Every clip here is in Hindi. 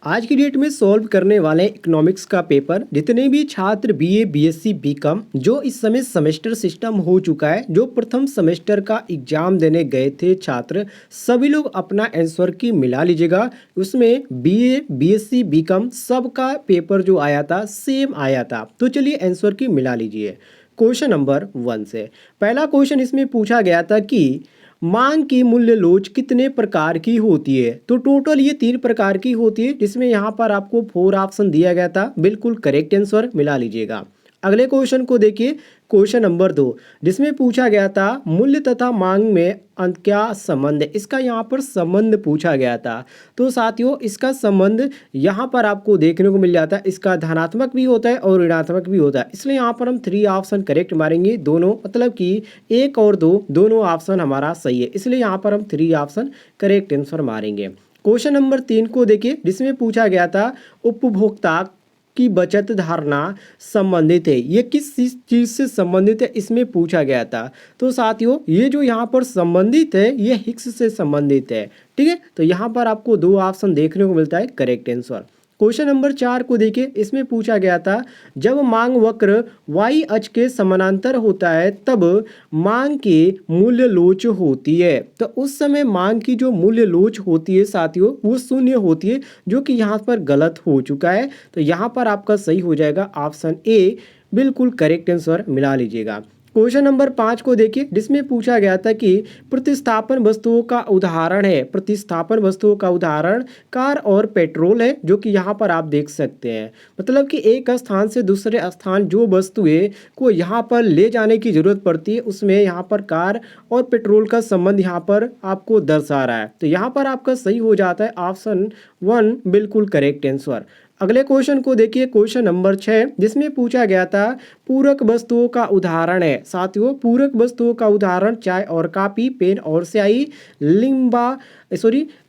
आज की डेट में सॉल्व करने वाले इकोनॉमिक्स का पेपर जितने भी छात्र बीए, बीएससी, बीकॉम जो इस समय सेमेस्टर सिस्टम हो चुका है, जो प्रथम सेमेस्टर का एग्जाम देने गए थे छात्र, सभी लोग अपना आंसर की मिला लीजिएगा। उसमें बीए, बीएससी, बीकॉम सबका पेपर जो आया था सेम आया था। तो चलिए आंसर की मिला लीजिए। क्वेश्चन नंबर 1 से पहला क्वेश्चन इसमें पूछा गया था कि मांग की मूल्य लोच कितने प्रकार की होती है। तो टोटल ये 3 प्रकार की होती है, जिसमें यहाँ पर आपको 4 ऑप्शन दिया गया था। बिल्कुल करेक्ट आंसर मिला लीजिएगा। अगले क्वेश्चन को देखिए, क्वेश्चन नंबर 2 जिसमें पूछा गया था मूल्य तथा मांग में क्या संबंध है। इसका यहाँ पर संबंध पूछा गया था। तो साथियों इसका संबंध यहाँ पर आपको देखने को मिल जाता है। इसका धनात्मक भी होता है और ऋणात्मक भी होता है। इसलिए यहाँ पर हम 3 ऑप्शन करेक्ट मारेंगे, दोनों मतलब कि 1 और 2 दोनों ऑप्शन हमारा सही है। इसलिए यहाँ पर हम 3 ऑप्शन करेक्ट आंसर मारेंगे। क्वेश्चन नंबर 3 को देखिए, जिसमें पूछा गया था उपभोक्ता की बचत धारणा संबंधित है। ये किस चीज से संबंधित है इसमें पूछा गया था। तो साथियों ये जो यहाँ पर संबंधित है ये हिग्स से संबंधित है। ठीक है, तो यहाँ पर आपको 2 ऑप्शन देखने को मिलता है करेक्ट आंसर। क्वेश्चन नंबर 4 को देखिए, इसमें पूछा गया था जब मांग वक्र y अक्ष के समानांतर होता है तब मांग की मूल्य लोच होती है। तो उस समय मांग की जो मूल्य लोच होती है साथियों वो शून्य होती है, जो कि यहाँ पर गलत हो चुका है। तो यहाँ पर आपका सही हो जाएगा ऑप्शन ए। बिल्कुल करेक्ट आंसर मिला लीजिएगा। क्वेश्चन नंबर 5 को देखिए, जिसमें पूछा गया था कि प्रतिस्थापन वस्तुओं का उदाहरण है। प्रतिस्थापन वस्तुओं का उदाहरण कार और पेट्रोल है, जो कि यहाँ पर आप देख सकते हैं। मतलब कि एक स्थान से दूसरे स्थान जो वस्तुएं को यहाँ पर ले जाने की जरूरत पड़ती है उसमें यहाँ पर कार और पेट्रोल का संबंध यहाँ पर आपको दर्शा रहा है। तो यहाँ पर आपका सही हो जाता है ऑप्शन 1। बिल्कुल करेक्ट आंसर। अगले क्वेश्चन को देखिए, क्वेश्चन नंबर 6 जिसमें पूछा गया था पूरक वस्तुओं का उदाहरण है। साथियों पूरक वस्तुओं का उदाहरण चाय और कॉफी, पेन और स्याही,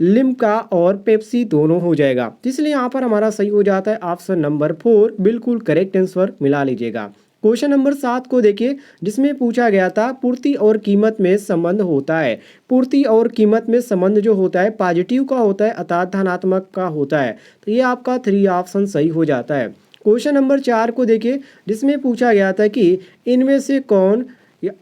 लिम्का और पेप्सी दोनों हो जाएगा। इसलिए यहाँ पर हमारा सही हो जाता है ऑप्शन नंबर 4। बिल्कुल करेक्ट आंसर मिला लीजिएगा। क्वेश्चन नंबर 7 को देखिए, जिसमें पूछा गया था पूर्ति और कीमत में संबंध होता है। पूर्ति और कीमत में संबंध जो होता है पॉजिटिव का होता है अर्थात धनात्मक का होता है। तो ये आपका 3 ऑप्शन सही हो जाता है। क्वेश्चन नंबर 4 को देखिए, जिसमें पूछा गया था कि इनमें से कौन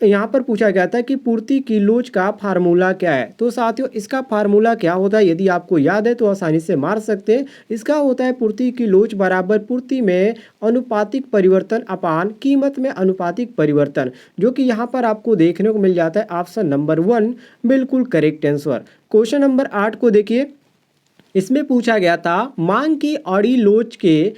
यहाँ पर पूछा गया था कि पूर्ति की लोच का फार्मूला क्या है। तो साथियों इसका फार्मूला क्या होता है यदि आपको याद है तो आसानी से मार सकते हैं। इसका होता है पूर्ति की लोच बराबर पूर्ति में अनुपातिक परिवर्तन अपान कीमत में अनुपातिक परिवर्तन, जो कि यहाँ पर आपको देखने को मिल जाता है ऑप्शन नंबर 1। बिल्कुल करेक्ट आंसर। क्वेश्चन नंबर 8 को देखिए, इसमें पूछा गया था मांग की अड़ी लोच के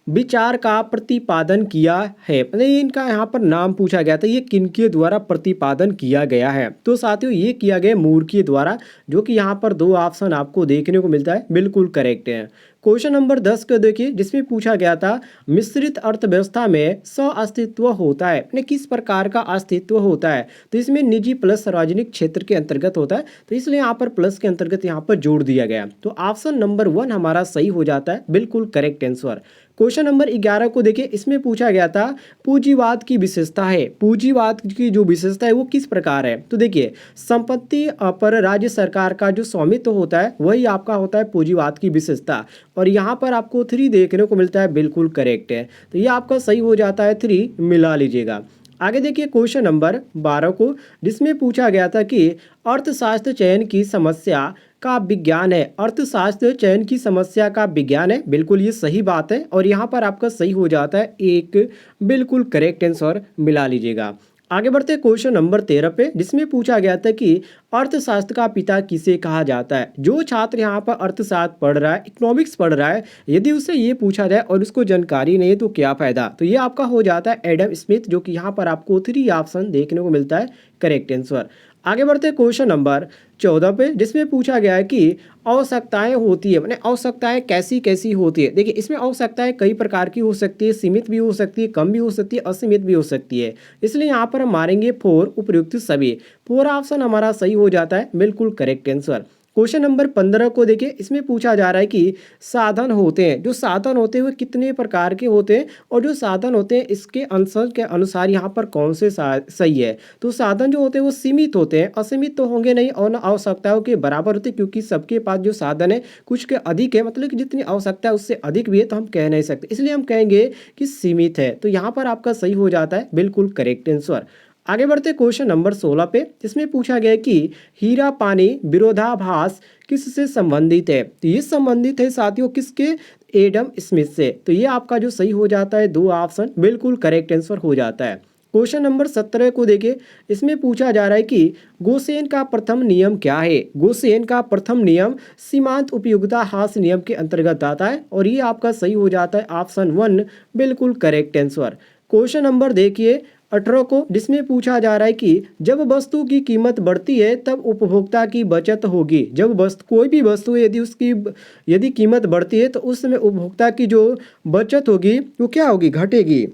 विचार का प्रतिपादन किया है। मतलब इनका यहाँ पर नाम पूछा गया था, ये किनके द्वारा प्रतिपादन किया गया है। तो साथियों ये किया गया मूर के द्वारा, जो कि यहाँ पर 2 ऑप्शन आपको देखने को मिलता है। बिल्कुल करेक्ट है। क्वेश्चन नंबर 10 को देखिए, जिसमें पूछा गया था मिश्रित अर्थव्यवस्था में अस्तित्व होता है। यानी किस प्रकार का अस्तित्व होता है। तो इसमें निजी प्लस सार्वजनिक क्षेत्र के अंतर्गत होता है। तो इसलिए यहाँ पर प्लस के अंतर्गत यहाँ पर जोड़ दिया गया। तो ऑप्शन नंबर 1 हमारा सही हो जाता है। बिल्कुल करेक्ट आंसर। क्वेश्चन नंबर 11 को देखिए, इसमें पूछा गया था पूंजीवाद की विशेषता है। पूंजीवाद की जो विशेषता है वो किस प्रकार है। तो देखिए संपत्ति पर राज्य सरकार का जो स्वामित्व होता है वही आपका होता है पूंजीवाद की विशेषता। और यहाँ पर आपको 3 देखने को मिलता है। बिल्कुल करेक्ट है। तो ये आपका सही हो जाता है 3। मिला लीजिएगा। आगे देखिए क्वेश्चन नंबर 12 को, जिसमें पूछा गया था कि अर्थशास्त्र चयन की समस्या का विज्ञान है। अर्थशास्त्र चयन की समस्या का विज्ञान है। बिल्कुल ये सही बात है और यहाँ पर आपका सही हो जाता है 1। बिल्कुल करेक्ट आंसर मिला लीजिएगा। आगे बढ़ते क्वेश्चन नंबर 13 पे, जिसमें पूछा गया था कि अर्थशास्त्र का पिता किसे कहा जाता है। जो छात्र यहाँ पर अर्थशास्त्र पढ़ रहा है, इकोनॉमिक्स पढ़ रहा है, यदि उससे ये पूछा जाए और उसको जानकारी नहीं है तो क्या फायदा। तो ये आपका हो जाता है एडम स्मिथ, जो कि यहाँ पर आपको 3 ऑप्शन देखने को मिलता है करेक्ट आंसर। आगे बढ़ते क्वेश्चन नंबर 14 पे, जिसमें पूछा गया है कि आवश्यकताएं होती है। मैंने आवश्यकताएं कैसी कैसी होती है। देखिए इसमें आवश्यकताएं कई प्रकार की हो सकती है, सीमित भी हो सकती है, कम भी हो सकती है, असीमित भी हो सकती है। इसलिए यहाँ पर हम मारेंगे 4 उपयुक्त सभी। 4 ऑप्शन हमारा सही हो जाता है। बिल्कुल करेक्ट आंसर। क्वेश्चन नंबर 15 को देखिए, इसमें पूछा जा रहा है कि साधन होते हैं, जो साधन होते हैं वो कितने प्रकार के होते हैं और जो साधन होते हैं इसके आंसर के अनुसार यहाँ पर कौन से सही है। तो साधन जो होते हैं वो सीमित होते हैं, असीमित तो होंगे नहीं और न आवश्यकताओं के बराबर होते, क्योंकि सबके पास जो साधन है कुछ के अधिक है, मतलब कि जितनी आवश्यकता है उससे अधिक भी है तो हम कह नहीं सकते, इसलिए हम कहेंगे कि सीमित है। तो यहाँ पर आपका सही हो जाता है बिल्कुल करेक्ट आंसर। आगे बढ़ते क्वेश्चन नंबर 16 पे, इसमें पूछा गया है कि हीरा पानी विरोधाभास किससे संबंधित है। तो ये संबंधित है साथियों किसके, एडम स्मिथ से। तो ये आपका जो सही हो जाता है, दो ऑप्शन बिल्कुल करेक्ट आंसर हो जाता है। क्वेश्चन नंबर 17 को देखिए, इसमें पूछा जा रहा है कि गोसेन का प्रथम नियम क्या है। गोसेन का प्रथम नियम सीमांत उपयोगिता ह्रास नियम के अंतर्गत आता है और ये आपका सही हो जाता है ऑप्शन 1 बिल्कुल करेक्ट आंसर। क्वेश्चन नंबर देखिए 18 को, जिसमें पूछा जा रहा है कि जब वस्तु की कीमत बढ़ती है तब उपभोक्ता की बचत होगी। जब वस्तु कोई भी वस्तु यदि कीमत बढ़ती है तो उस समय उपभोक्ता की जो बचत होगी वो क्या होगी, घटेगी।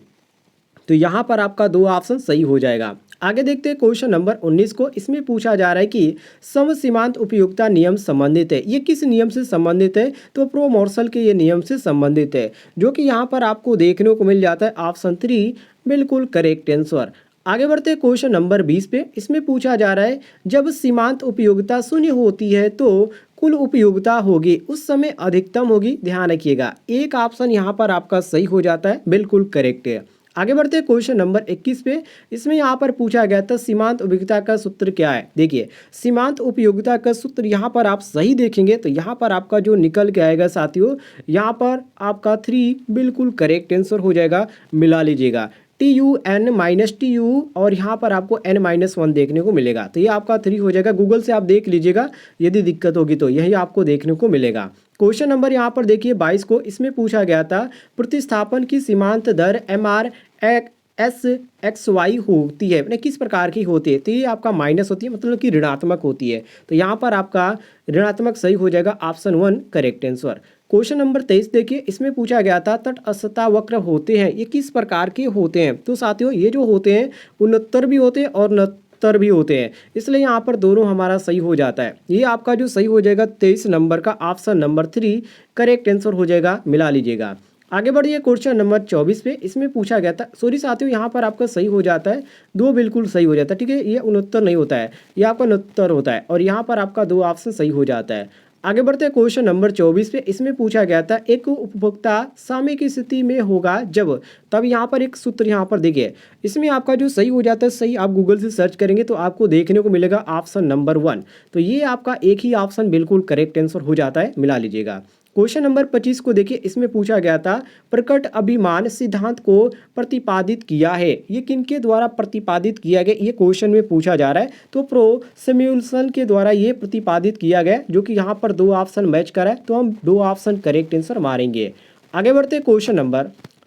तो यहाँ पर आपका दो ऑप्शन सही हो जाएगा। आगे देखते हैं क्वेश्चन नंबर 19 को, इसमें पूछा जा रहा है कि समसीमांत उपयोगिता नियम संबंधित है। ये किस नियम से संबंधित है, तो प्रो मॉर्सल के ये नियम से संबंधित है, जो कि यहाँ पर आपको देखने को मिल जाता है ऑप्शन 3 बिल्कुल करेक्ट आंसर। आगे बढ़ते हैं क्वेश्चन नंबर 20 पे, इसमें पूछा जा रहा है जब सीमांत उपयोगिता शून्य होती है तो कुल उपयोगिता होगी उस समय अधिकतम होगी। ध्यान रखिएगा, एक ऑप्शन यहाँ पर आपका सही हो जाता है बिल्कुल करेक्ट है। आगे बढ़ते हैं क्वेश्चन नंबर 21 पे, इसमें यहाँ पर पूछा गया था सीमांत उपयोगिता का सूत्र क्या है। देखिए सीमांत उपयोगिता का सूत्र यहाँ पर आप सही देखेंगे तो यहाँ पर आपका जो निकल के आएगा साथियों, यहाँ पर आपका 3 बिल्कुल करेक्ट आंसर हो जाएगा। मिला लीजिएगा TUN-TU और यहाँ पर आपको N-1 देखने को मिलेगा, तो ये आपका 3 हो जाएगा। गूगल से आप देख लीजिएगा, यदि दिक्कत होगी तो यही आपको देखने को मिलेगा। क्वेश्चन नंबर यहाँ पर देखिए 22 को, इसमें पूछा गया था प्रतिस्थापन की सीमांत दर MR/SXY होती है, मतलब किस प्रकार की होती है। तो ये आपका माइनस होती है, मतलब कि ऋणात्मक होती है। तो यहाँ पर आपका ऋणात्मक सही हो जाएगा option 1 correct answer. Question number 23 देखिए, इसमें पूछा गया था तटस्थता वक्र होते हैं, ये किस प्रकार के होते हैं। तो साथियों ये जो होते हैं उन्नतर भी होते हैं और नत्तर भी होते हैं, इसलिए यहाँ पर दोनों हमारा सही हो जाता है। ये आपका जो सही हो जाएगा 23 नंबर का ऑप्शन नंबर 3 करेक्ट आंसर हो जाएगा। मिला लीजिएगा। आगे बढ़िए क्वेश्चन नंबर 24 पे, इसमें पूछा गया था, सॉरी साथियों यहाँ पर आपका सही हो जाता है, दो बिल्कुल सही हो जाता है। ठीक है, ये उन्नतर नहीं होता है, ये आपका उन्नतर होता है और यहाँ पर आपका दो ऑप्शन सही हो जाता है। आगे बढ़ते हैं क्वेश्चन नंबर 24 पे, इसमें पूछा गया था एक उपभोक्ता साम्य की स्थिति में होगा जब, तब यहाँ पर एक सूत्र यहाँ पर देखिए, इसमें आपका जो सही हो जाता है, सही आप गूगल से सर्च करेंगे तो आपको देखने को मिलेगा ऑप्शन नंबर 1। तो ये आपका एक ही ऑप्शन बिल्कुल करेक्ट आंसर हो जाता है। मिला लीजिएगा। क्वेश्चन नंबर 25 को देखिए, इसमें पूछा गया था प्रकट अभिमान सिद्धांत को प्रतिपादित किया है, ये किनके द्वारा प्रतिपादित किया गया, ये क्वेश्चन में पूछा जा रहा है। तो प्रो सैमुअल्सन के द्वारा ये प्रतिपादित किया गया, जो कि यहाँ पर दो ऑप्शन मैच करा है, तो हम दो ऑप्शन करेक्ट आंसर मारेंगे। आगे बढ़ते क्वेश्चन नंबर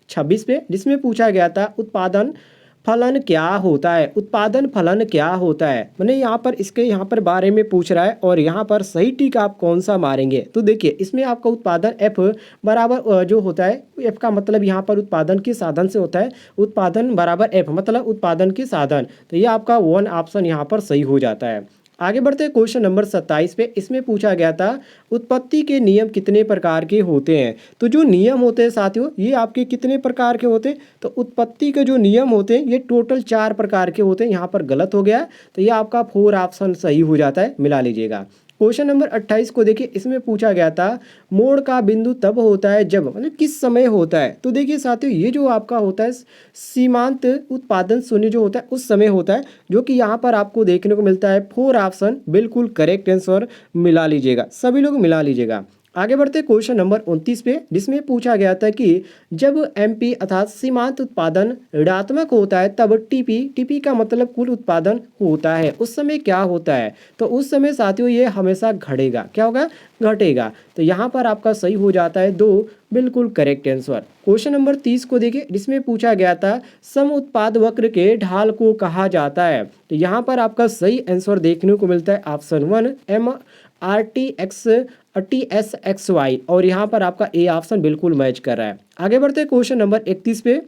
26 पे, जिसमें पूछा गया था उत्पादन फलन क्या होता है। उत्पादन फलन क्या होता है, मैंने यहाँ पर इसके यहाँ पर बारे में पूछ रहा है और यहाँ पर सही टिक आप कौन सा मारेंगे। तो देखिए इसमें आपका उत्पादन F बराबर जो होता है, F का मतलब यहाँ पर उत्पादन के साधन से होता है, उत्पादन बराबर F मतलब उत्पादन के साधन। तो ये आपका 1 ऑप्शन यहाँ पर सही हो जाता है। आगे बढ़ते हैं क्वेश्चन नंबर 27 पे, इसमें पूछा गया था उत्पत्ति के नियम कितने प्रकार के होते हैं। तो जो नियम होते हैं साथियों, ये आपके कितने प्रकार के होते हैं, तो उत्पत्ति के जो नियम होते हैं ये टोटल 4 प्रकार के होते हैं। यहाँ पर गलत हो गया, तो ये आपका 4 ऑप्शन सही हो जाता है। मिला लीजिएगा। क्वेश्चन नंबर 28 को देखिए, इसमें पूछा गया था मोड़ का बिंदु तब होता है जब, मतलब किस समय होता है। तो देखिए साथियों ये जो आपका होता है सीमांत उत्पादन शून्य जो होता है उस समय होता है, जो कि यहाँ पर आपको देखने को मिलता है 4 ऑप्शन बिल्कुल करेक्ट आंसर। मिला लीजिएगा, सभी लोग मिला लीजिएगा। आगे बढ़ते क्वेश्चन नंबर 29 पे, जिसमें पूछा गया था कि जब MP अर्थात सीमांत उत्पादन ऋणात्मक होता है तब TP का मतलब कुल उत्पादन होता है, उस समय क्या होता है। तो उस समय साथियों ये हमेशा घटेगा, क्या होगा, घटेगा। तो यहाँ पर आपका सही हो जाता है 2 बिल्कुल करेक्ट आंसर। क्वेश्चन नंबर 30 को देखिए, जिसमें पूछा गया था सम उत्पाद वक्र के ढाल को कहा जाता है। तो यहाँ पर आपका सही आंसर देखने को मिलता है ऑप्शन 1 MRTSXY और यहाँ पर आपका ए ऑप्शन बिल्कुल मैच कर रहा है। आगे बढ़ते क्वेश्चन नंबर 31 पे,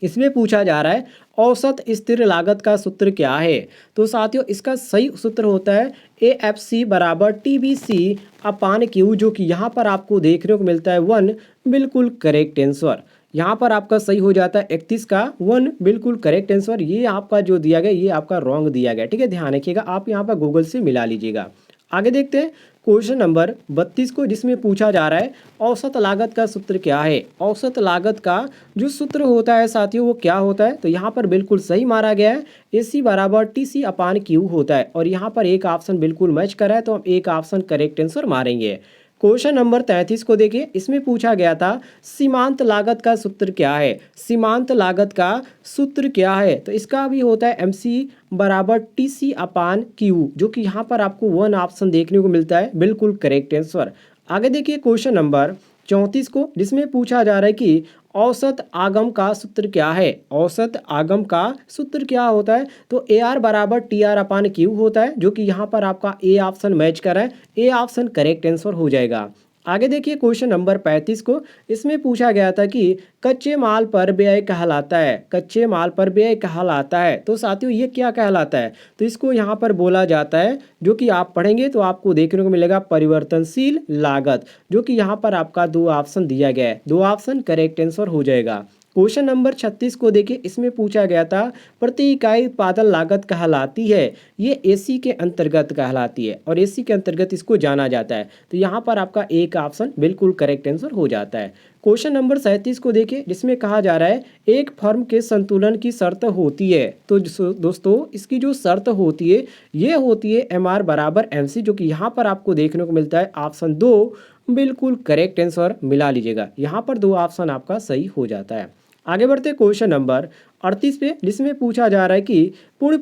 इसमें पूछा जा रहा है औसत स्थिर लागत का सूत्र क्या है। तो साथियों इसका सही सूत्र होता है AFC बराबर TBC अपान क्यू, जो कि यहाँ पर आपको देखने को मिलता है 1। बिल्कुल करेक्ट आंसर। यहाँ पर आपका सही हो जाता है 31 का 1 बिल्कुल करेक्ट आंसर। ये आपका जो दिया गया ये आपका रॉन्ग दिया गया, ठीक है, ध्यान रखिएगा, आप यहाँ पर गूगल से मिला लीजिएगा। आगे देखते हैं क्वेश्चन नंबर 32 को, जिसमें पूछा जा रहा है औसत लागत का सूत्र क्या है। औसत लागत का जो सूत्र होता है साथियों वो क्या होता है, तो यहाँ पर बिल्कुल सही मारा गया है AC बराबर TC अपान Q होता है। और यहाँ पर एक ऑप्शन बिल्कुल मैच कर रहा है, तो हम एक ऑप्शन करेक्ट आंसर मारेंगे। क्वेश्चन नंबर 33 को देखिए, इसमें पूछा गया था सीमांत लागत का सूत्र क्या है। सीमांत लागत का सूत्र क्या है, तो इसका भी होता है MC बराबर TC अपान Q, जो कि यहाँ पर आपको 1 ऑप्शन देखने को मिलता है, बिल्कुल करेक्ट आंसर। आगे देखिए क्वेश्चन नंबर 34 को, जिसमें पूछा जा रहा है कि औसत आगम का सूत्र क्या है। औसत आगम का सूत्र क्या होता है, तो AR बराबर TR अपान Q होता है, जो कि यहाँ पर आपका ए ऑप्शन मैच कर रहा है, ए ऑप्शन करेक्ट आंसर हो जाएगा। आगे देखिए क्वेश्चन नंबर 35 को, इसमें पूछा गया था कि कच्चे माल पर व्यय कहलाता है। कच्चे माल पर व्यय कहलाता है, तो साथियों ये क्या कहलाता है, तो इसको यहाँ पर बोला जाता है, जो कि आप पढ़ेंगे तो आपको देखने को मिलेगा परिवर्तनशील लागत, जो कि यहाँ पर आपका 2 ऑप्शन दिया गया है, 2 ऑप्शन करेक्ट आंसर हो जाएगा। क्वेश्चन नंबर 36 को देखिए, इसमें पूछा गया था प्रति इकाई उत्पादन लागत कहलाती है, ये AC के अंतर्गत कहलाती है और AC के अंतर्गत इसको जाना जाता है, तो यहाँ पर आपका एक ऑप्शन बिल्कुल करेक्ट आंसर हो जाता है। क्वेश्चन नंबर 37 को देखिए, जिसमें कहा जा रहा है एक फर्म के संतुलन की शर्त होती है, तो दोस्तों इसकी जो शर्त होती है ये होती है MR बराबर MC, जो कि यहाँ पर आपको देखने को मिलता है ऑप्शन 2 बिल्कुल करेक्ट आंसर मिला लीजिएगा। यहाँ पर 2 ऑप्शन आपका सही हो जाता है। आगे बढ़ते क्वेश्चन नंबर 38 पे, जिसमें पूछा जा रहा है कि पूर्ण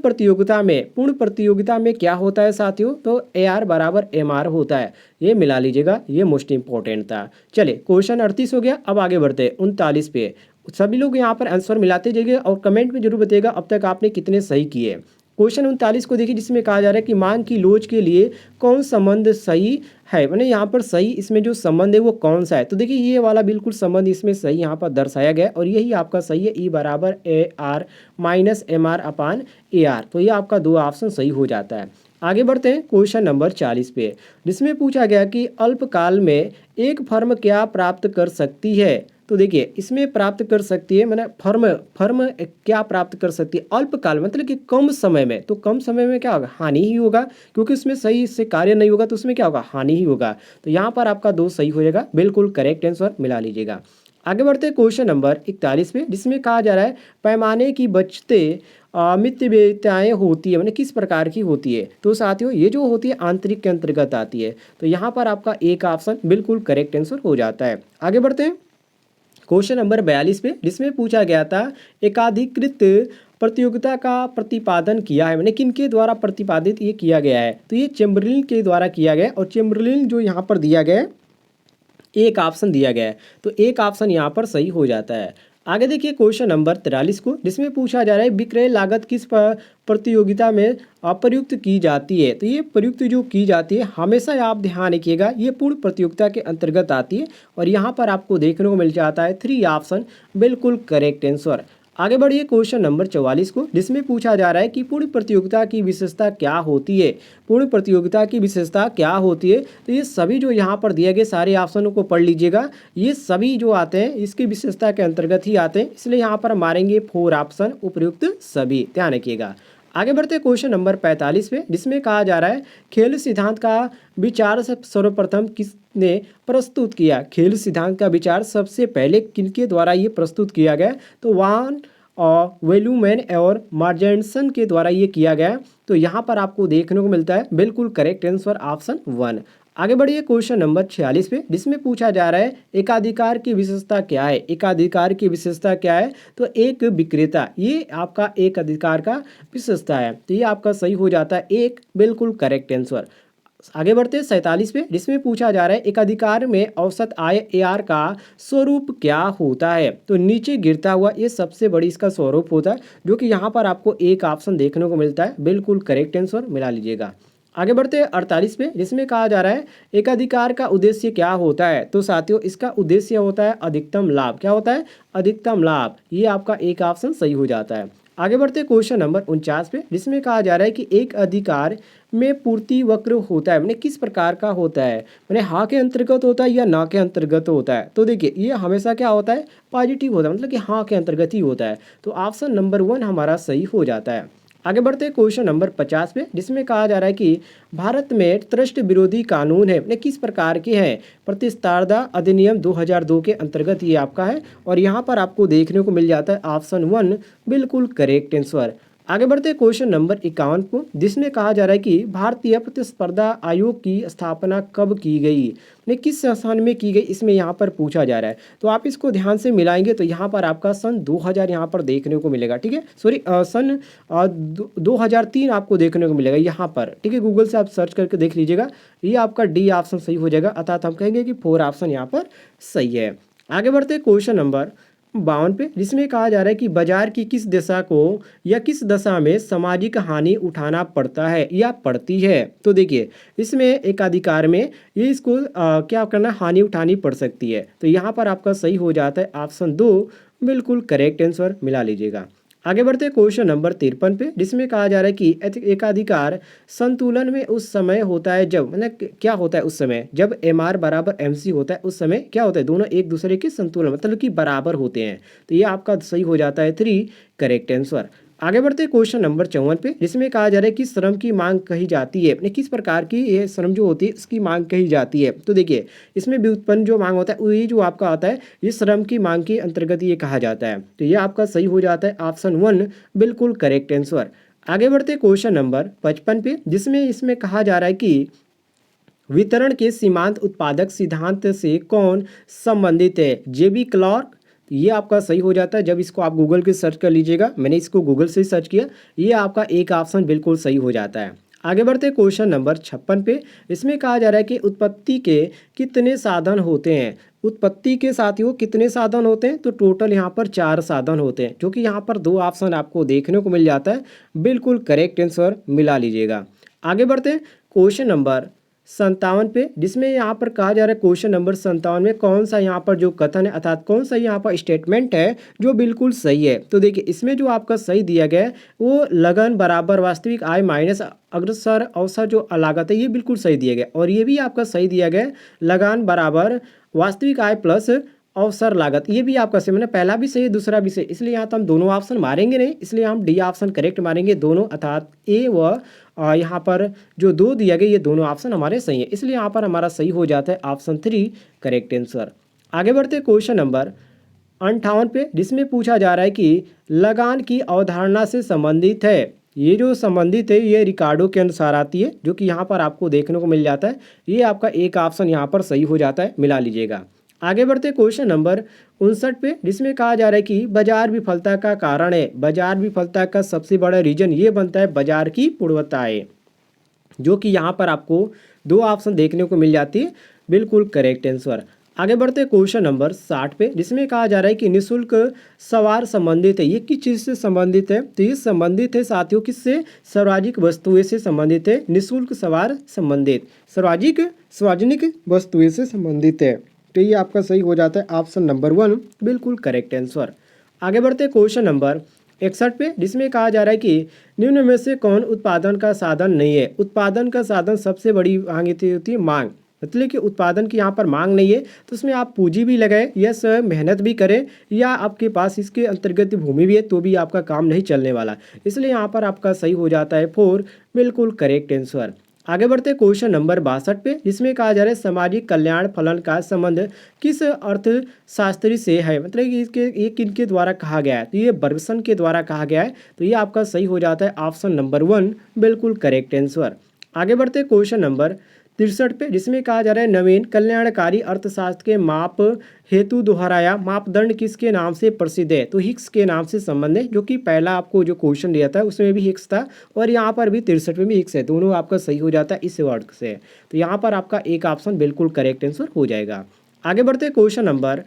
प्रतियोगिता में क्या होता है साथियों, तो AR बराबर MR होता है, ये मिला लीजिएगा, ये मोस्ट इंपॉर्टेंट था। चलिए क्वेश्चन 38 हो गया। अब आगे बढ़ते 39 पे। सभी लोग यहाँ पर आंसर मिलाते जाइए और कमेंट में जरूर बताइएगा अब तक आपने कितने सही किए। क्वेश्चन 39 को देखिए, जिसमें कहा जा रहा है कि मांग की लोच के लिए कौन संबंध सही है, मैंने यहाँ पर सही इसमें जो संबंध है वो कौन सा है, तो देखिए ये वाला बिल्कुल संबंध इसमें सही यहाँ पर दर्शाया गया है और यही आपका सही है, E बराबर AR माइनस MR अपान AR, तो ये आपका 2 ऑप्शन सही हो जाता है। आगे बढ़ते हैं क्वेश्चन नंबर 40 पे, जिसमें पूछा गया कि अल्पकाल में एक फर्म क्या प्राप्त कर सकती है, तो देखिए इसमें प्राप्त कर सकती है, मैंने फर्म क्या प्राप्त कर सकती है अल्पकाल मतलब कि कम समय में, तो कम समय में क्या होगा, हानि ही होगा, क्योंकि उसमें सही से कार्य नहीं होगा तो उसमें क्या होगा, हानि ही होगा, तो यहाँ पर आपका 2 सही हो जाएगा, बिल्कुल करेक्ट आंसर मिला लीजिएगा। आगे बढ़ते क्वेश्चन नंबर 41 पे, जिसमें कहा जा रहा है पैमाने की बचते मितव्ययताएँ होती है, मैंने किस प्रकार की होती है, तो साथियों ये जो होती है आंतरिक के अंतर्गत आती है, तो यहाँ पर आपका एक ऑप्शन बिल्कुल करेक्ट आंसर हो जाता है। आगे बढ़ते हैं क्वेश्चन नंबर 42 पे, जिसमें पूछा गया था एकाधिकृत प्रतियोगिता का प्रतिपादन किया है, मैंने किनके द्वारा प्रतिपादित ये किया गया है, तो ये चैम्बरलिन के द्वारा किया गया है और चैम्बरलिन जो यहाँ पर दिया गया है एक ऑप्शन दिया गया है, तो एक ऑप्शन यहाँ पर सही हो जाता है। आगे देखिए क्वेश्चन नंबर 43 को, जिसमें पूछा जा रहा है विक्रय लागत किस प्रतियोगिता में प्रयुक्त की जाती है, तो ये प्रयुक्त जो की जाती है हमेशा आप ध्यान रखिएगा ये पूर्ण प्रतियोगिता के अंतर्गत आती है और यहाँ पर आपको देखने को मिल जाता है 3 ऑप्शन बिल्कुल करेक्ट आंसर। आगे बढ़िए क्वेश्चन नंबर 44 को, जिसमें पूछा जा रहा है कि पूर्ण प्रतियोगिता की विशेषता क्या होती है। पूर्ण प्रतियोगिता की विशेषता क्या होती है, तो ये सभी जो यहाँ पर दिए गए सारे ऑप्शनों को पढ़ लीजिएगा, ये सभी जो आते हैं इसकी विशेषता के अंतर्गत ही आते हैं, इसलिए यहाँ पर मारेंगे 4 ऑप्शन उपयुक्त सभी, ध्यान रखिएगा। आगे बढ़ते क्वेश्चन नंबर 45 पे, जिसमें कहा जा रहा है खेल सिद्धांत का विचार सर्वप्रथम किसने प्रस्तुत किया। खेल सिद्धांत का विचार सबसे पहले किनके द्वारा ये प्रस्तुत किया गया, तो वान और वेलुमैन और मार्जेंसन के द्वारा ये किया गया, तो यहाँ पर आपको देखने को मिलता है बिल्कुल करेक्ट आंसर ऑप्शन 1। आगे बढ़िए क्वेश्चन नंबर 46 पे, जिसमें पूछा जा रहा है एकाधिकार की विशेषता क्या है। एकाधिकार की विशेषता क्या है, तो एक विक्रेता, ये आपका एक अधिकार का विशेषता है, तो ये आपका सही हो जाता है एक बिल्कुल करेक्ट आंसर। आगे बढ़ते 47 पे, जिसमें पूछा जा रहा है एकाधिकार में औसत आय AR का स्वरूप क्या होता है, तो नीचे गिरता हुआ ये सबसे बड़ी इसका स्वरूप होता है, जो कि यहाँ पर आपको एक ऑप्शन देखने को मिलता है, बिल्कुल करेक्ट आंसर मिला लीजिएगा। आगे बढ़ते हैं 48 पे, जिसमें कहा जा रहा है एक अधिकार का उद्देश्य क्या होता है। तो साथियों इसका उद्देश्य होता है अधिकतम लाभ। क्या होता है? अधिकतम लाभ। ये आपका एक ऑप्शन सही हो जाता है। आगे बढ़ते हैं क्वेश्चन नंबर 49 पे, जिसमें कहा जा रहा है कि एक अधिकार में पूर्ति वक्र होता है, मैंने किस प्रकार का होता है, मैंने हाँ के अंतर्गत होता है या ना के अंतर्गत होता है। तो देखिए ये हमेशा क्या होता है? पॉजिटिव होता है, मतलब कि हाँ के अंतर्गत ही होता है। तो ऑप्शन नंबर 1 हमारा सही हो जाता है। आगे बढ़ते हैं क्वेश्चन नंबर 50 पे, जिसमें कहा जा रहा है कि भारत में ट्रस्ट विरोधी कानून है, ने किस प्रकार के हैं। प्रतिस्पर्धा अधिनियम 2002 के अंतर्गत ये आपका है, और यहाँ पर आपको देखने को मिल जाता है ऑप्शन 1 बिल्कुल करेक्ट आंसर। आगे बढ़ते हैं क्वेश्चन नंबर 51 को, जिसमें कहा जा रहा है कि भारतीय प्रतिस्पर्धा आयोग की स्थापना कब की गई, ने किस सन में की गई, इसमें यहाँ पर पूछा जा रहा है। तो आप इसको ध्यान से मिलाएंगे तो यहाँ पर आपका सन 2000 यहाँ पर देखने को मिलेगा। ठीक है, सॉरी सन 2003 आपको देखने को मिलेगा यहाँ पर। ठीक है, गूगल से आप सर्च करके देख लीजिएगा। ये आपका डी ऑप्शन सही हो जाएगा, अर्थात हम कहेंगे कि 4 ऑप्शन यहाँ पर सही है। आगे बढ़ते हैं क्वेश्चन नंबर 52 पे, जिसमें कहा जा रहा है कि बाजार की किस दशा को या किस दशा में सामाजिक हानि उठाना पड़ता है या पड़ती है। तो देखिए इसमें एक अधिकार में ये इसको क्या करना, हानि उठानी पड़ सकती है। तो यहाँ पर आपका सही हो जाता है ऑप्शन 2 बिल्कुल करेक्ट आंसर मिला लीजिएगा। आगे बढ़ते हैं क्वेश्चन नंबर 53 पे, जिसमें कहा जा रहा है कि एकाधिकार संतुलन में उस समय होता है जब, मतलब क्या होता है उस समय, जब एम आर बराबर एम सी होता है। उस समय क्या होता है? दोनों एक दूसरे के संतुलन मतलब कि बराबर होते हैं। तो ये आपका सही हो जाता है 3 करेक्ट आंसर। आगे बढ़ते हैं क्वेश्चन नंबर 54 पे, जिसमें कहा जा रहा है कि श्रम की मांग कही जाती है, किस प्रकार की ये श्रम जो होती है इसकी मांग कही जाती है। तो देखिए इसमें व्युत्पन्न जो मांग होता है वही जो आपका आता है, ये श्रम की मांग के अंतर्गत ये कहा जाता है। तो ये आपका सही हो जाता है ऑप्शन 1 बिल्कुल करेक्ट आंसर। आगे बढ़ते क्वेश्चन नंबर 55 पे, जिसमें इसमें कहा जा रहा है कि वितरण के सीमांत उत्पादक सिद्धांत से कौन संबंधित है। जेबी क्लार्क। ये आपका सही हो जाता है जब इसको आप गूगल के सर्च कर लीजिएगा। मैंने इसको गूगल से सर्च किया, ये आपका एक ऑप्शन बिल्कुल सही हो जाता है। आगे बढ़ते क्वेश्चन नंबर 56 पे, इसमें कहा जा रहा है कि उत्पत्ति के कितने साधन होते हैं। उत्पत्ति के साथियों कितने साधन होते हैं? तो टोटल यहाँ पर 4 साधन होते हैं, जो कि यहाँ पर 2 ऑप्शन आपको देखने को मिल जाता है। बिल्कुल करेक्ट आंसर मिला लीजिएगा। आगे बढ़ते हैं क्वेश्चन नंबर 57 पे, जिसमें यहाँ पर कहा जा रहा है क्वेश्चन नंबर 57 में कौन सा यहाँ पर जो कथन है, अर्थात कौन सा यहाँ पर स्टेटमेंट है जो बिल्कुल सही है। तो देखिए इसमें जो आपका सही दिया गया है वो लगन बराबर वास्तविक आय माइनस अग्रसर अवसर जो लागत है, ये बिल्कुल सही दिया गया। और ये भी आपका सही दिया गया है लगान बराबर वास्तविक आय प्लस अवसर लागत, ये भी आपका सही, मैंने पहला भी सही है दूसरा भी सही, इसलिए यहाँ तो हम दोनों ऑप्शन मारेंगे नहीं, इसलिए हम डी ऑप्शन करेक्ट मारेंगे दोनों, अर्थात ए व यहाँ पर जो 2 दिया गया ये दोनों ऑप्शन हमारे सही है, इसलिए यहाँ पर हमारा सही हो जाता है ऑप्शन 3 करेक्ट आंसर। आगे बढ़ते क्वेश्चन नंबर 58 पे, जिसमें पूछा जा रहा है कि लगान की अवधारणा से संबंधित है। ये जो संबंधित है ये रिकार्डो के अनुसार आती है, जो कि यहाँ पर आपको देखने को मिल जाता है। ये आपका एक ऑप्शन यहाँ पर सही हो जाता है, मिला लीजिएगा। आगे बढ़ते क्वेश्चन नंबर 59 पे, जिसमें कहा जा रहा है कि बाजार विफलता का कारण है। बाजार विफलता का सबसे बड़ा रीजन ये बनता है बाजार की पूर्वताएं, जो कि यहाँ पर आपको 2 ऑप्शन देखने को मिल जाती है। बिल्कुल करेक्ट आंसर। आगे बढ़ते क्वेश्चन नंबर 60 पे, जिसमें कहा जा रहा है कि निःशुल्क सवार संबंधित है। ये किस चीज़ से संबंधित है? तो ये संबंधित है साथियों किससे? सार्वजनिक वस्तुएं से संबंधित है। निःशुल्क सवार संबंधित सार्वजनिक वस्तुएं से संबंधित है। तो ये आपका सही हो जाता है ऑप्शन नंबर 1 बिल्कुल करेक्ट आंसर। आगे बढ़ते क्वेश्चन नंबर 61 पे, जिसमें कहा जा रहा है कि निम्न में से कौन उत्पादन का साधन नहीं है। उत्पादन का साधन सबसे बड़ी मांग होती है मांग, मतलब कि उत्पादन की यहाँ पर मांग नहीं है तो उसमें आप पूंजी भी लगाए या स्वयं मेहनत भी करें या आपके पास इसके अंतर्गत भूमि भी है तो भी आपका काम नहीं चलने वाला, इसलिए यहाँ पर आपका सही हो जाता है 4 बिल्कुल करेक्ट आंसर। आगे बढ़ते क्वेश्चन नंबर 62 पे, जिसमें कहा जा रहा है सामाजिक कल्याण फलन का संबंध किस अर्थशास्त्री से है, मतलब कि इसके ये किनके द्वारा कहा गया है। तो ये बर्गसन के द्वारा कहा गया है, तो ये आपका सही हो जाता है ऑप्शन नंबर 1 बिल्कुल करेक्ट आंसर। आगे बढ़ते क्वेश्चन नंबर 63 पे, जिसमें कहा जा रहा है नवीन कल्याणकारी अर्थशास्त्र के माप हेतु दोहराया मापदंड किसके नाम से प्रसिद्ध है। तो हिक्स के नाम से संबंध है, जो कि पहला आपको जो क्वेश्चन दिया था उसमें भी हिक्स था और यहाँ पर भी 63 में भी हिक्स है, दोनों आपका सही हो जाता है इस वर्ड से। तो यहाँ पर आपका एक ऑप्शन बिल्कुल करेक्ट आंसर हो जाएगा। आगे बढ़ते क्वेश्चन नंबर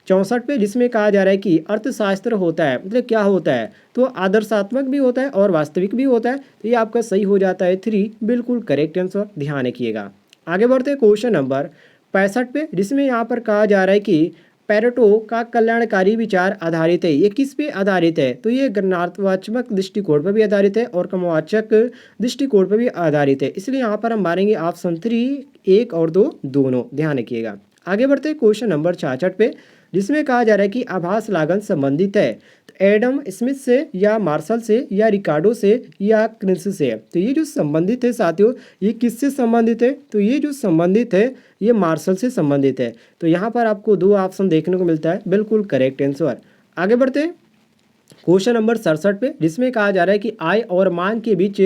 64 पे जिसमें कहा जा रहा है कि अर्थशास्त्र होता है, मतलब क्या होता है, तो आदर्शात्मक भी होता है और वास्तविक भी होता है। तो ये आपका सही हो जाता है 3, बिल्कुल करेक्ट आंसर, ध्यान रखिएगा। आगे बढ़ते हैं क्वेश्चन नंबर 65 पे, जिसमें यहाँ पर कहा जा रहा है कि पेरेटो का कल्याणकारी विचार आधारित है। ये किस पे आधारित है, तो ये गणनात्मक दृष्टिकोण पर भी आधारित है और क्रमवाचक दृष्टिकोण पर भी आधारित है। इसलिए यहाँ पर हम मारेंगे ऑप्शन 3, 1 और 2 दोनों, ध्यान रखिएगा। आगे बढ़ते हैं क्वेश्चन नंबर 66 पे, जिसमें कहा जा रहा है कि आभास लागत संबंधित है तो एडम स्मिथ से या मार्शल से या रिकार्डो से या क्रिंस से। तो ये जो संबंधित है साथियों, ये किससे संबंधित है, तो ये जो संबंधित है ये मार्शल से संबंधित है। तो यहाँ पर आपको 2 ऑप्शन देखने को मिलता है, बिल्कुल करेक्ट आंसर। आगे बढ़ते हैं क्वेश्चन नंबर 67 पे, जिसमें कहा जा रहा है कि आय और मांग के बीच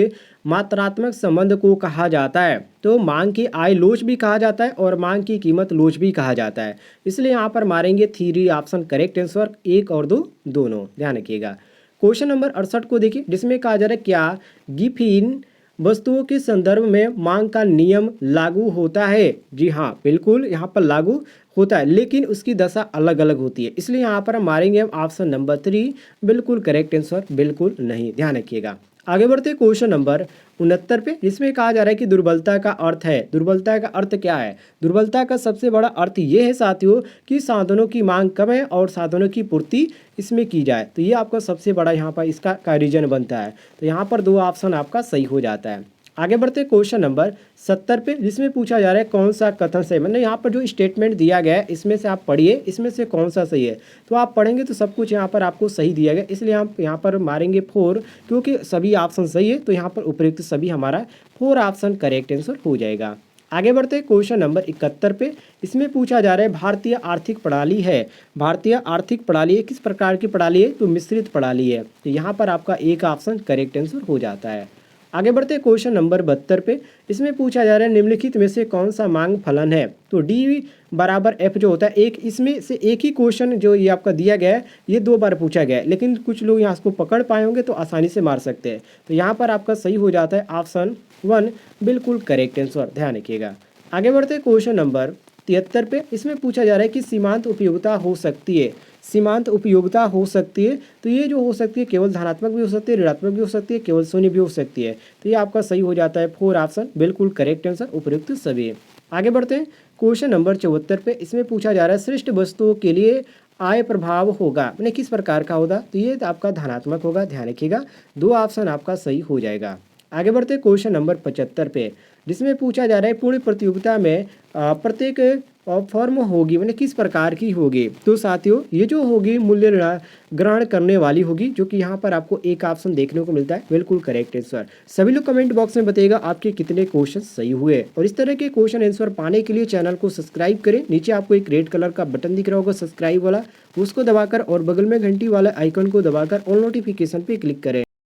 मात्रात्मक संबंध को कहा जाता है। तो मांग की आय लोच भी कहा जाता है और मांग की कीमत लोच भी कहा जाता है। इसलिए यहाँ पर मारेंगे 3 ऑप्शन करेक्ट आंसर, 1 और 2 दोनों, ध्यान रखिएगा। क्वेश्चन नंबर 68 को देखिए, जिसमें कहा जा रहा है क्या गिफिन वस्तुओं के संदर्भ में मांग का नियम लागू होता है। जी हाँ, बिल्कुल यहाँ पर लागू होता है, लेकिन उसकी दशा अलग अलग होती है। इसलिए यहाँ पर हम मारेंगे ऑप्शन नंबर 3, बिल्कुल करेक्ट आंसर, बिल्कुल नहीं, ध्यान रखिएगा। आगे बढ़ते क्वेश्चन नंबर 69 पे, जिसमें कहा जा रहा है कि दुर्बलता का अर्थ है। दुर्बलता का अर्थ क्या है, दुर्बलता का सबसे बड़ा अर्थ ये है साथियों कि साधनों की मांग कम है और साधनों की पूर्ति इसमें की जाए। तो ये आपका सबसे बड़ा यहाँ पर इसका रीजन बनता है। तो यहाँ पर 2 ऑप्शन आपका सही हो जाता है। आगे बढ़ते क्वेश्चन नंबर 70 पे, जिसमें पूछा जा रहा है कौन सा कथन सही, मतलब यहाँ पर जो स्टेटमेंट दिया गया है इसमें से आप पढ़िए, इसमें से कौन सा सही है। तो आप पढ़ेंगे तो सब कुछ यहाँ पर आपको सही दिया गया, इसलिए आप यहाँ पर मारेंगे 4, क्योंकि सभी ऑप्शन सही है। तो यहाँ पर उपयुक्त सभी हमारा 4 ऑप्शन करेक्ट आंसर हो जाएगा। आगे बढ़ते हैं क्वेश्चन नंबर 71 पे, इसमें पूछा जा रहा है भारतीय आर्थिक प्रणाली है। भारतीय आर्थिक प्रणाली किस प्रकार की प्रणाली है, तो मिश्रित प्रणाली है। तो यहाँ पर आपका 1 ऑप्शन करेक्ट आंसर हो जाता है। आगे बढ़ते क्वेश्चन नंबर 72 पे, इसमें पूछा जा रहा है निम्नलिखित में से कौन सा मांग फलन है। तो डी बराबर एफ जो होता है, एक इसमें से एक ही क्वेश्चन जो ये आपका दिया गया है ये 2 बार पूछा गया है, लेकिन कुछ लोग यहाँ इसको पकड़ पाए होंगे तो आसानी से मार सकते हैं। तो यहाँ पर आपका सही हो जाता है ऑप्शन 1, बिल्कुल करेक्ट आंसर, ध्यान रखिएगा। आगे बढ़ते क्वेश्चन नंबर 73 पे, इसमें पूछा जा रहा है कि सीमांत उपयोगिता हो सकती है। सीमांत उपयोगिता हो सकती है, तो ये जो हो सकती है केवल धनात्मक भी हो सकती है, ऋणात्मक भी हो सकती है, केवल शून्य भी हो सकती है। तो ये आपका सही हो जाता है 4 ऑप्शन, बिल्कुल करेक्ट आंसर, उपयुक्त सभी। आगे बढ़ते हैं क्वेश्चन नंबर 74 पे, इसमें पूछा जा रहा है श्रेष्ठ वस्तुओं के लिए आय प्रभाव होगा, मैंने किस प्रकार का होगा, तो ये आपका धनात्मक होगा, ध्यान रखिएगा। 2 ऑप्शन आपका सही हो जाएगा। आगे बढ़ते क्वेश्चन नंबर 75 पे, जिसमें पूछा जा रहा है पूर्ण प्रतियोगिता में प्रत्येक फॉर्म होगी, मैंने किस प्रकार की होगी। तो साथियों ये जो होगी मूल्य ग्रहण करने वाली होगी, जो कि यहाँ पर आपको 1 ऑप्शन देखने को मिलता है, बिल्कुल करेक्ट आंसर। सभी लोग कमेंट बॉक्स में बताइएगा आपके कितने क्वेश्चन सही हुए। और इस तरह के क्वेश्चन आंसर पाने के लिए चैनल को सब्सक्राइब करें। नीचे आपको एक रेड कलर का बटन दिख रहा होगा सब्सक्राइब वाला, उसको दबाकर और बगल में घंटी वाला आइकन को दबाकर ऑल नोटिफिकेशन पे क्लिक करें।